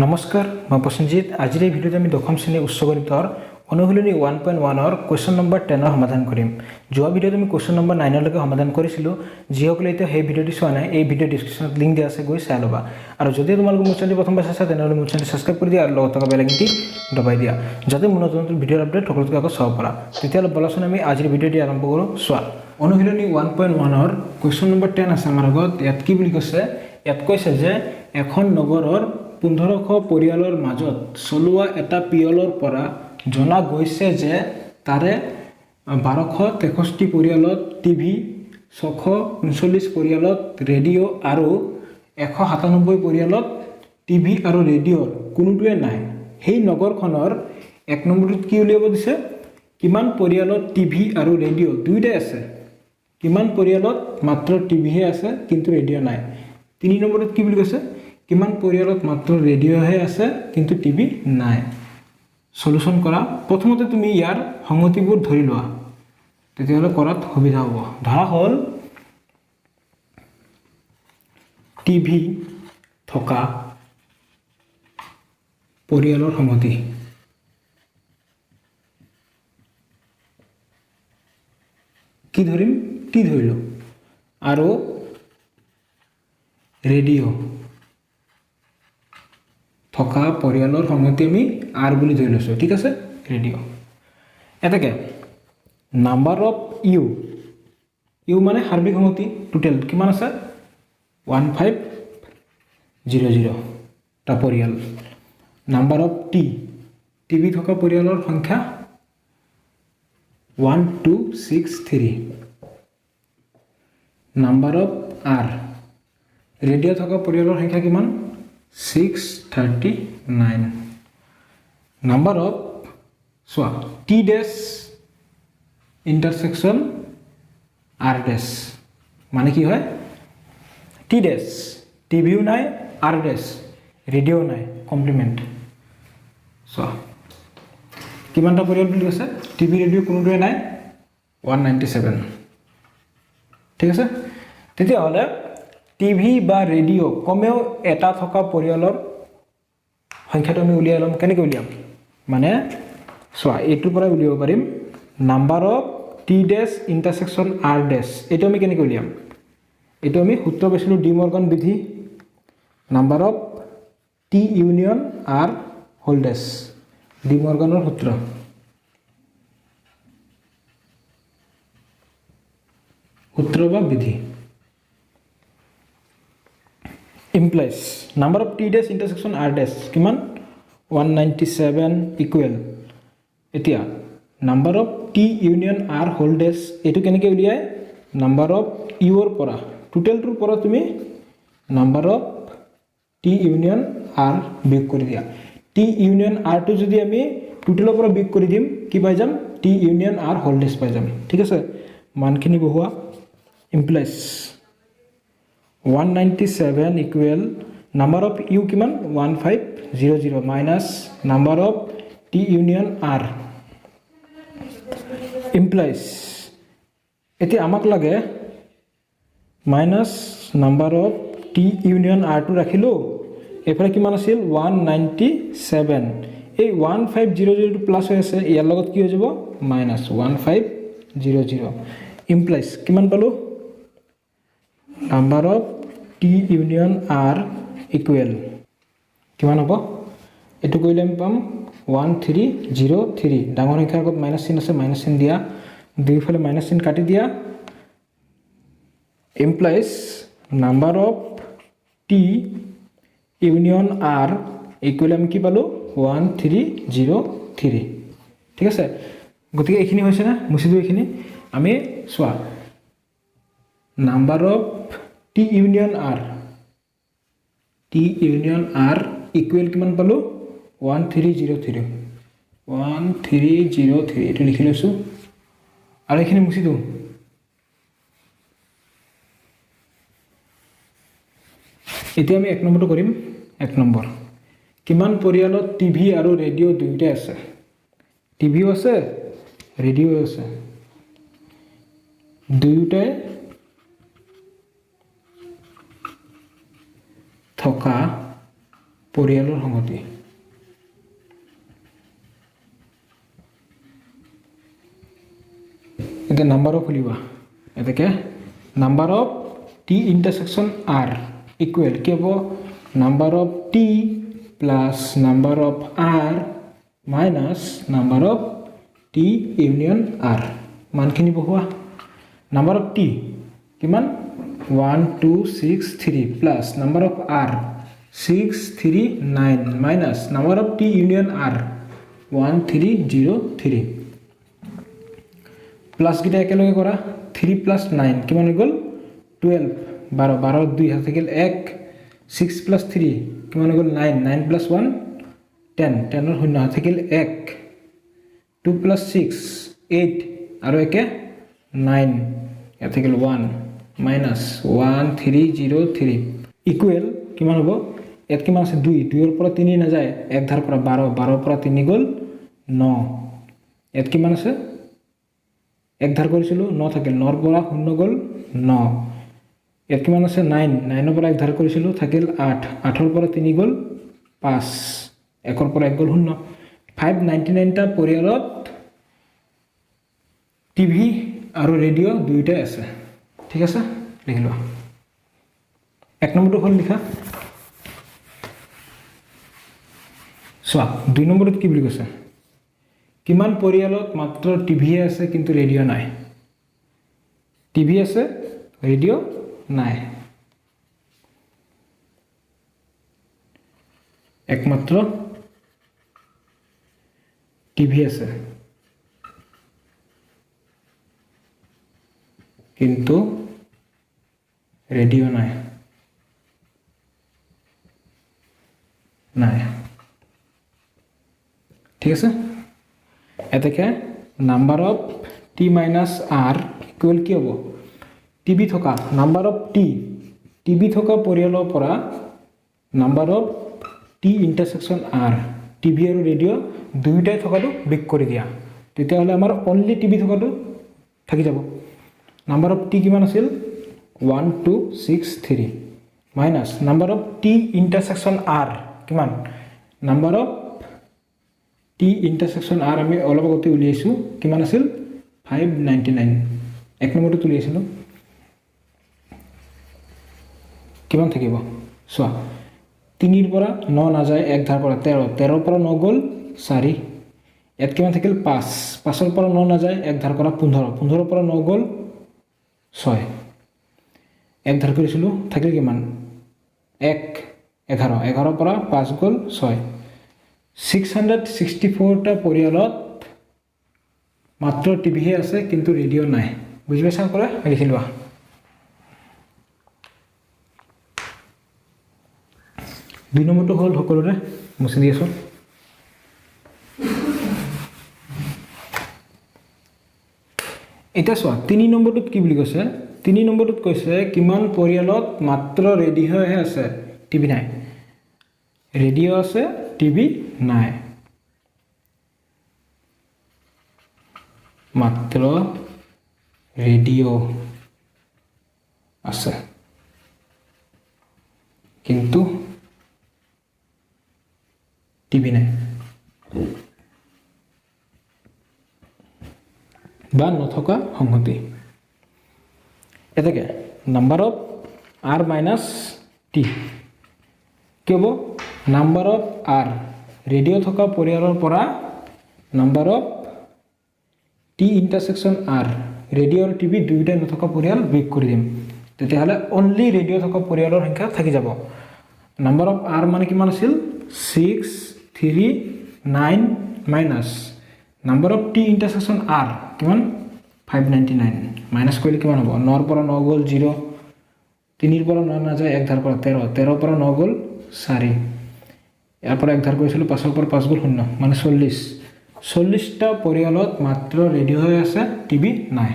নমস্কাৰ মই প্ৰসেনজিৎ আজিৰ এই ভিডিঅ'ত আমি দশম শ্ৰেণীৰ উচ্চ গণিতৰ অনুশীলনী 1.1 ৰ কোৱেশ্চন নম্বৰ 10 সমাধান কৰিম। যোৱা ভিডিঅ'ত আমি কোৱেশ্চন নম্বৰ 9 লৈকে সমাধান কৰিছিলো। যিসকলে এতিয়া সেই ভিডিঅ'টো চোৱা নাই এই ভিডিঅ' ডেসক্ৰিপচনত লিংক দিয়া আছে, গৈ চাই ল'বা। আৰু যদি তোমালোকে মোৰ চেনেল প্ৰথমবাৰ চাইছা তেনেহ'লে মোৰ চেনেল সাবস্ক্ৰাইব কৰি দিয়া আৰু লগত থকা বেল আইকনটি দবাই দিয়া যাতে মোৰ নতুন নতুন ভিডিঅ'ৰ আপডেট সকলোতকৈ আগত চাব পাৰা। তেতিয়াহ'লে বলাচোন আমি আজিৰ ভিডিঅ'টি আৰম্ভ কৰোঁ। চোৱা, অনুশীলনী 1.1 ৰ কোৱেশ্চন নম্বৰ 10 আছে আমাৰ আগত। ইয়াত কি বুলি কৈছে? ইয়াত কৈছে যে এখন নগৰৰ 1500 পৰিয়ালৰ মাজত চলোৱা এটা পিয়লৰ পৰা জনা গৈছে যে তাৰে 1263 পৰিয়ালত টিভি, 639 পৰিয়ালত ৰেডিঅ' আৰু 197 পৰিয়ালত টিভি আৰু ৰেডিঅ'ৰ কোনোটোৱে নাই। সেই নগৰখনৰ 1 নম্বৰত কি উলিয়াব দিছে? কিমান পৰিয়ালত টিভি আৰু ৰেডিঅ' দুয়োটাই আছে, কিমান পৰিয়ালত মাত্ৰ টিভিহে আছে কিন্তু ৰেডিঅ' নাই। 3 নম্বৰত কি বুলি কৈছে? কিমান পৰিয়ালত মাত্ৰ ৰেডিঅ'হে আছে কিন্তু টিভি নাই। সলিউশন কৰা। প্ৰথমতে তুমি ইয়াৰ সংগতিবোৰ ধৰি লোৱা, তেতিয়াহ'লে কৰাত সুবিধা হ'ব। ধৰা হ'ল টিভি থকা পৰিয়ালৰ সংগতি। কি ধৰিম? টি ধৰিলোঁ। আৰু ৰেডিঅ' থকা পৰিয়ালৰ সংগতি আমি আৰ বুলি ধৰি লৈছোঁ। ঠিক আছে, ৰেডিঅ'। এটাকে নাম্বাৰ অফ ইউ মানে সাৰ্বিক সংগতি। টোটেল কিমান আছে? 1500 টা পৰিয়াল। নাম্বাৰ অফ টিভি থকা পৰিয়ালৰ সংখ্যা 1263। নাম্বাৰ অফ আৰ ৰেডিঅ' থকা পৰিয়ালৰ সংখ্যা কিমান? 639। নাম্বাৰ অফ চোৱা টি ডেছ ইণ্টাৰছেকশ্যন আৰ ডেছ মানে কি হয়? টি ডেছ টিভিও নাই, আৰ ডেছ ৰেডিঅ'ও নাই, কমপ্লিমেণ্ট। চোৱা কিমানটা পৰিয়াল বুলি কৈছে? টিভি ৰেডিঅ' কোনোটোৱে নাই, 197। ঠিক আছে, তেতিয়াহ'লে টিভি বা ৰেডিঅ' কমেও এটা থকা পৰিয়ালৰ সংখ্যাটো আমি উলিয়াই ল'ম। কেনেকৈ উলিয়াম? মানে চোৱা এইটোৰ পৰা উলিয়াব পাৰিম number of T dash intersection R dash. এইটো আমি কেনেকৈ উলিয়াম? এইটো আমি সূত্ৰ পাইছিলোঁ ডি মৰ্গান বিধি। Number of T union R whole dash, De মৰ্গানৰ সূত্ৰ। সূত্ৰ বা বিধি implies number of t dash intersection r dash কিমান? 197 ইকুৱেল। এতিয়া number of T union R whole dash এইটো কেনেকৈ উলিয়াই? নাম্বাৰ অফ ইউৰ পৰা টোটেলটোৰ পৰা তুমি number of T union R বিয়োগ কৰি দিয়া। টি ইউনিয়ন আৰটো যদি আমি টোটেলৰ পৰা বিয়োগ কৰি দিম কি পাই যাম? T union R whole dash পাই যাম। ঠিক আছে, মানখিনি বহুৱা। implies 197 equal number of U কিমান? 1500 minus number of T union R implies এতিয়া আমাক লাগে minus number of T union আৰটো ৰাখিলোঁ। এইফালে কিমান আছিল? 197। এই 1500টো প্লাছ হৈ আছে, ইয়াৰ লগত কি হৈ যাব? মাইনাছ 1500 implies কিমান পালোঁ? Number of T union R equal কিমান হ'ব? এইটো কৰিলে আমি পাম 1303। ডাঙৰ সংখ্যাৰ আগত মাইনাছ চিন আছে, মাইনাছ চিন দিয়া, দুইফালে মাইনাছ চিন কাটি দিয়া। implies number of T union R equal আমি কি পালোঁ? 1303। ঠিক আছে, গতিকে এইখিনি হৈছেনে? মুচি দিওঁ এইখিনি। আমি চোৱা number of T union R equal কিমান পালোঁ? 1303। এইটো লিখি লৈছোঁ আৰু এইখিনি মুচি দিওঁ। এতিয়া আমি 1 নম্বৰটো কৰিম। 1 নম্বৰ কিমান পৰিয়ালত টিভি আৰু ৰেডিঅ' দুয়োটাই আছে? টিভিও আছে, ৰেডিঅ'ও আছে, দুয়োটাই থকা পৰিয়ালৰ সংগতি এতিয়া নাম্বাৰ অফ খুলিবা এতেকে number of T intersection R equal কি হ'ব number of T plus number of R minus number of T union R মানখিনি বহোৱা নাম্বাৰ অফ টি কিমান 1 2 6 3 plus number of R 6 3 9 minus number of T union R 1 3 0 3 plus গিটা একেলগে কৰা 3 plus 9 কিমান হৈ গ'ল 12 12 12 2 হাতে গেল 1 6 প্লাছ 3 কিমান হৈ গ'ল 9 9 প্লাছ 1 10 10 ৰ শূন্য হাতে গেল 1 2 প্লাছ 6 8 আৰু একে 9 ইয়াতে গেল 1 মাইনাছ 1 3 0 3 ইকুৱেল কিমান হ'ব ইয়াত কিমান আছে 2 2 ৰ পৰা 3 নাযায় 1 ধাৰ পৰা 12 12 পৰা 3 গ'ল 9 ইয়াত কিমান আছে 1 ধাৰ কৰিছিলো 9 থাকিল 9 ৰ পৰা 0 গ'ল 9 ইয়াত কিমান আছে 9 9 ৰ পৰা 1 ধাৰ কৰিছিলো থাকিল 8 8 ৰ পৰা 3 গ'ল 5 1 ৰ পৰা 1 গ'ল 0 599 টা পৰিয়ালত টিভি আৰু ৰেডিঅ দুইটাই আছে ঠিক আছে লিখি লোৱা এক নম্বৰটো হ'ল লিখা চোৱা 2 নম্বৰত কি বুলি কৈছে কিমান পৰিয়ালত মাত্ৰ টিভি আছে কিন্তু ৰেডিঅ নাই টিভি আছে ৰেডিঅ নাই একমাত্ৰ টিভি আছে কিন্তু ৰেডিঅ নাই নাই ঠিক আছে এতেকে number of T minus R equal কি হ'ব টিভি থকা নাম্বাৰ অফ টিভি থকা পৰিয়ালৰ পৰা number of T intersection R TV আৰু ৰেডিঅ দুইটাই থকাটো বিগ কৰি দিয়া তেতিয়াহ'লে আমাৰ অনলি টিভি থকাটো থাকি যাব নাম্বাৰ অফ টি কিমান আছিল 1 2 6 3 minus number of T intersection R কিমান number of T intersection R আমি অলপ আগতে উলিয়াইছোঁ কিমান আছিল 599 এক নম্বৰটো উলিয়াইছিলোঁ কিমান থাকিব চোৱা 3 ৰ পৰা 9 নাযায় 1 ধাৰ পৰা 13 13 ৰ পৰা 9 গ'ল 4 ইয়াত কিমান থাকিল 5 5 ৰ পৰা 9 নাযায় 1 ধাৰ পৰা 15 15 ৰ পৰা 9 গ'ল 6 1 ধাৰ কৰিছিলোঁ থাকিল কিমান 1 11 11 ৰ পৰা 5 গ'ল 6 664 টা পৰিয়ালত মাত্ৰ টিভিহে আছে কিন্তু ৰেডিঅ নাই বুজি পাইছা কৰে লিখি লোৱা দুই নম্বৰটো হ'ল সকলোৰে মুছি দি আছোঁ এতিয়া চোৱা 3 নম্বৰটোত কি বুলি কৈছে 3 নম্বৰটোত কৈছে কিমান পৰিয়ালত মাত্ৰ ৰেডিঅ'হে আছে টিভি নাই ৰেডিঅ' আছে টিভি নাই মাত্ৰ ৰেডিঅ' আছে কিন্তু টিভি নাই বা নথকা সংহতি এতেকে number of R minus T কি হ'ব নাম্বাৰ অফ আৰ ৰেডিঅ' থকা পৰিয়ালৰ পৰা number of T intersection R radio' আৰু টিভি দুয়োটাই নথকা পৰিয়াল বিয়োগ কৰি দিম তেতিয়াহ'লে অনলি ৰেডিঅ' থকা পৰিয়ালৰ সংখ্যা থাকি যাব নাম্বাৰ অফ আৰ মানে কিমান আছিল 6 3 9 minus number of T intersection R কিমান 599 মাইনাছ কৰিলে কিমান হ'ব 9 ৰ পৰা 9 গ'ল 0 3 ৰ পৰা 9 নাযায় 1 ধাৰ পৰা 13 13 ৰ পৰা 9 গ'ল 4 ইয়াৰ পৰা 1 ধাৰ কৰিছিলোঁ 5 ৰ পৰা 5 গ'ল 0 মানে 40 টা পৰিয়ালত মাত্ৰ ৰেডিঅ'হে আছে টিভি নাই